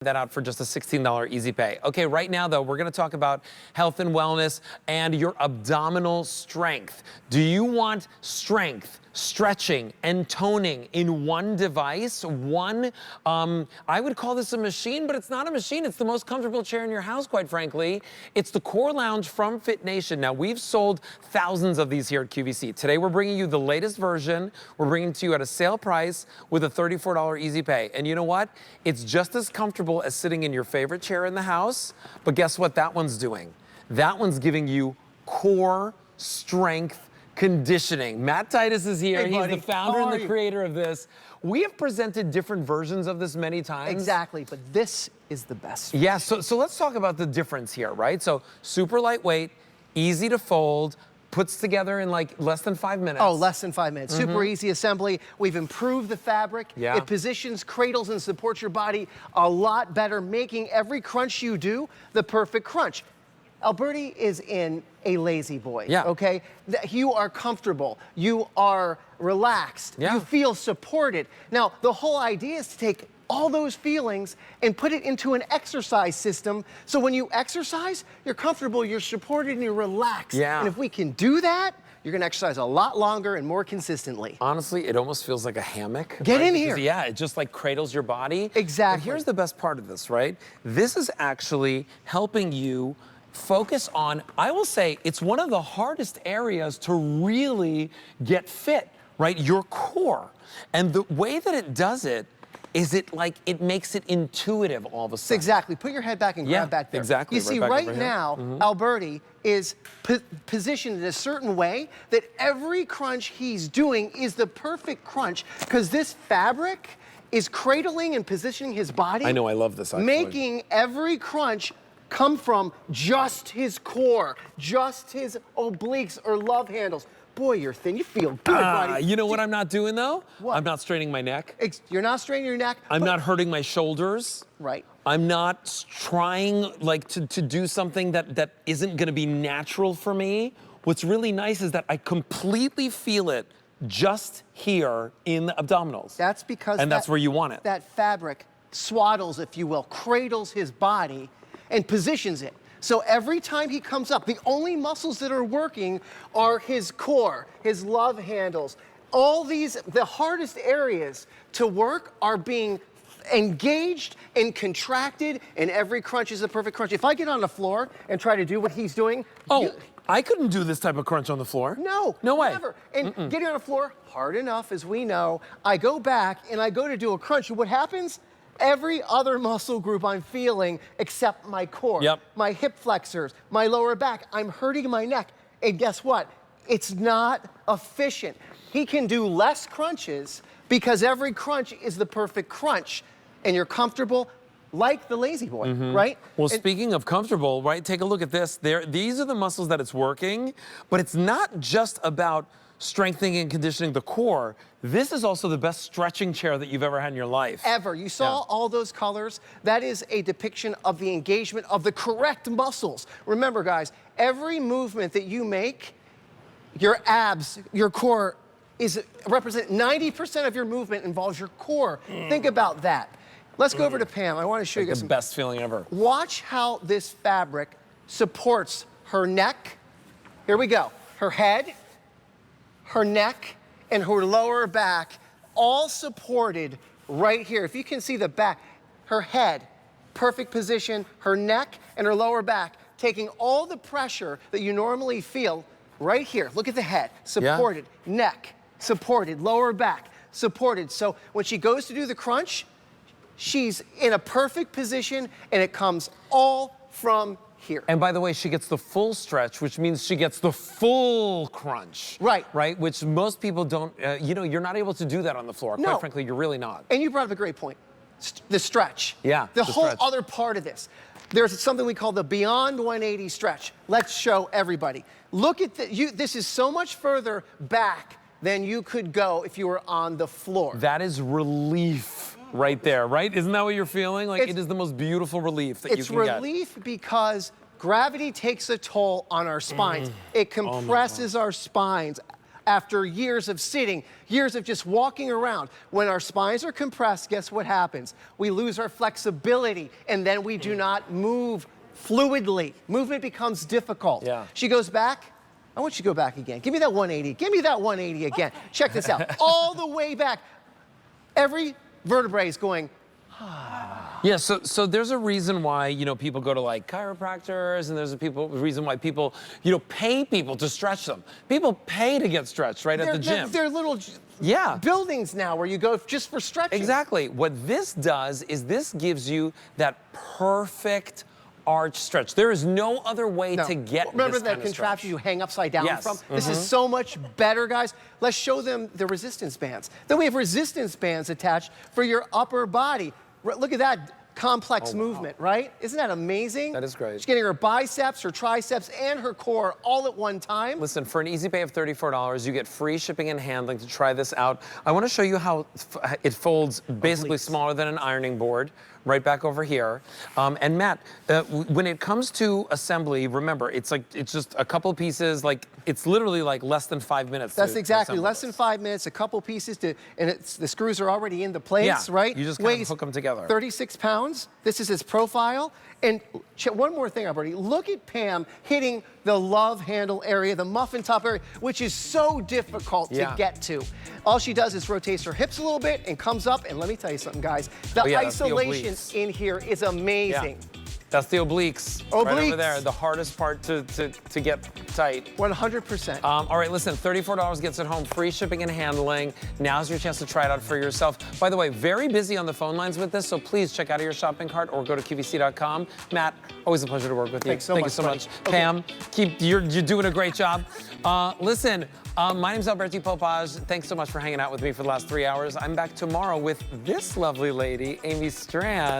that out for just a $16 easy pay. Okay, right now though, we're gonna talk about health and wellness and your abdominal strength. Do you want strength, stretching, and toning in one device? I would call this a machine, but it's not a machine. It's the most comfortable chair in your house, quite frankly. It's the Core Lounge from FITNATION. Now, we've sold thousands of these here at QVC. Today, we're bringing you the latest version. We're bringing it to you at a sale price with a $34 easy pay. And you know what? It's just as comfortable as sitting in your favorite chair in the house, but guess what that one's doing? That one's giving you core strength conditioning. Matt Titus is here. Hey, He's buddy. the founder and the creator of this. We have presented different versions of this many times. Exactly, but this is the best. Yeah, so let's talk about the difference here, right? So super lightweight, easy to fold, puts together in like less than 5 minutes. Oh, less than 5 minutes. Super easy assembly. We've improved the fabric. Yeah. It positions, cradles, and supports your body a lot better, making every crunch you do the perfect crunch. Alberti is in a lazy boy, Yeah. okay? You are comfortable, you are relaxed, Yeah. you feel supported. Now, the whole idea is to take all those feelings and put it into an exercise system, so when you exercise, you're comfortable, you're supported, and you're relaxed. Yeah. And if we can do that, you're gonna exercise a lot longer and more consistently. Honestly, it almost feels like a hammock. Get right? in Because, here. yeah, it just like cradles your body. Exactly. But here's the best part of this, right? This is actually helping you focus on, I will say, it's one of the hardest areas to really get fit, right? Your core. And the way that it does it is it makes it intuitive all of a sudden. Exactly. Put your head back and grab back there. Exactly. You see, back right over here. now, Alberti is positioned in a certain way that every crunch he's doing is the perfect crunch, because this fabric is cradling and positioning his body. I know, I love this actually. Making every crunch come from just his core, just his obliques or love handles. Boy, you're thin. You feel good, buddy. You know what I'm not doing though? What? I'm not straining my neck. You're not straining your neck. I'm but- not hurting my shoulders. Right. I'm not trying like to do something that isn't gonna be natural for me. What's really nice is that I completely feel it just here in the abdominals. That's because and that's where you want it. That fabric swaddles, if you will, cradles his body and positions it. So every time he comes up, the only muscles that are working are his core, his love handles. All these, the hardest areas to work are being engaged and contracted, and every crunch is a perfect crunch. If I get on the floor and try to do what he's doing, I couldn't do this type of crunch on the floor. No, no way. Never. And getting on the floor, hard enough, as we know. I go back and I go to do a crunch, and what happens? Every other muscle group I'm feeling except my core, my hip flexors, my lower back, I'm hurting my neck. And guess what? It's not efficient. He can do less crunches because every crunch is the perfect crunch. And you're comfortable like the lazy boy, right? Well, speaking of comfortable, right, take a look at this. These are the muscles that it's working, but it's not just about strengthening and conditioning the core. This is also the best stretching chair that you've ever had in your life. Ever. You saw all those colors? That is a depiction of the engagement of the correct muscles. Remember, guys, every movement that you make, your abs, your core, represent 90% of your movement involves your core. Think about that. Let's go over to Pam. I want to show you guys the best feeling ever. Watch how this fabric supports her neck. Here we go. Her head, her neck, and her lower back, all supported right here. If you can see the back, her head, perfect position, her neck and her lower back, taking all the pressure that you normally feel right here. Look at the head, supported, neck, supported, lower back, supported. So when she goes to do the crunch, she's in a perfect position, and it comes all from here. And by the way, she gets the full stretch, which means she gets the full crunch. Right. Right, which most people don't, you know, you're not able to do that on the floor. No. Quite frankly, you're really not. And you brought up a great point, the stretch. Yeah, The the whole stretch. other part of this. There's something we call the Beyond 180 stretch. Let's show everybody. Look at this is so much further back than you could go if you were on the floor. That is relief right there, right? Isn't that what you're feeling? Like, it is the most beautiful relief that you can get. It's relief because gravity takes a toll on our spines. It compresses our spines. after years of sitting, years of just walking around. When our spines are compressed, guess what happens? We lose our flexibility, and then we do not move fluidly. Movement becomes difficult. Yeah. She goes back. I want you to go back again. Give me that 180. Give me that 180 again. Check this out. All the way back. Every vertebrae is going, Yeah, so there's a reason why, you know, people go to like chiropractors, and there's a reason why people, you know, pay people to stretch them. People pay to get stretched at the gym. They're little buildings now where you go just for stretching. Exactly. What this does is this gives you that perfect arch stretch. There is no other way to get Remember this that kind of contraption stretch. you hang upside down Yes. from? This is so much better, guys. Let's show them the resistance bands. Then we have resistance bands attached for your upper body. Look at that complex movement, right? Isn't that amazing? That is great. She's getting her biceps, her triceps, and her core all at one time. Listen, for an easy pay of $34, you get free shipping and handling to try this out. I want to show you how it folds basically smaller than an ironing board, right back over here. And Matt, when it comes to assembly, remember, it's just a couple pieces, like it's literally like less than 5 minutes. That's exactly, to less than 5 minutes, a couple pieces and the screws are already in the place, right? You just kind of hook them together. 36 pounds. This is his profile. And one more thing, Alberti. Look at Pam hitting the love handle area, the muffin top area, which is so difficult to get to. All she does is rotates her hips a little bit and comes up. And let me tell you something, guys. The isolation in here is amazing. Yeah. That's the obliques. Right over there, the hardest part to get tight. 100%. All right, listen, $34 gets it home, free shipping and handling. Now's your chance to try it out for yourself. By the way, very busy on the phone lines with this, so please check out your shopping cart or go to QVC.com. Matt, always a pleasure to work with you. Thanks so Thank much, you so buddy. much. Okay. Pam, you're doing a great job. Listen, my name's Alberti Popaj. Thanks so much for hanging out with me for the last 3 hours. I'm back tomorrow with this lovely lady, Amy Strand.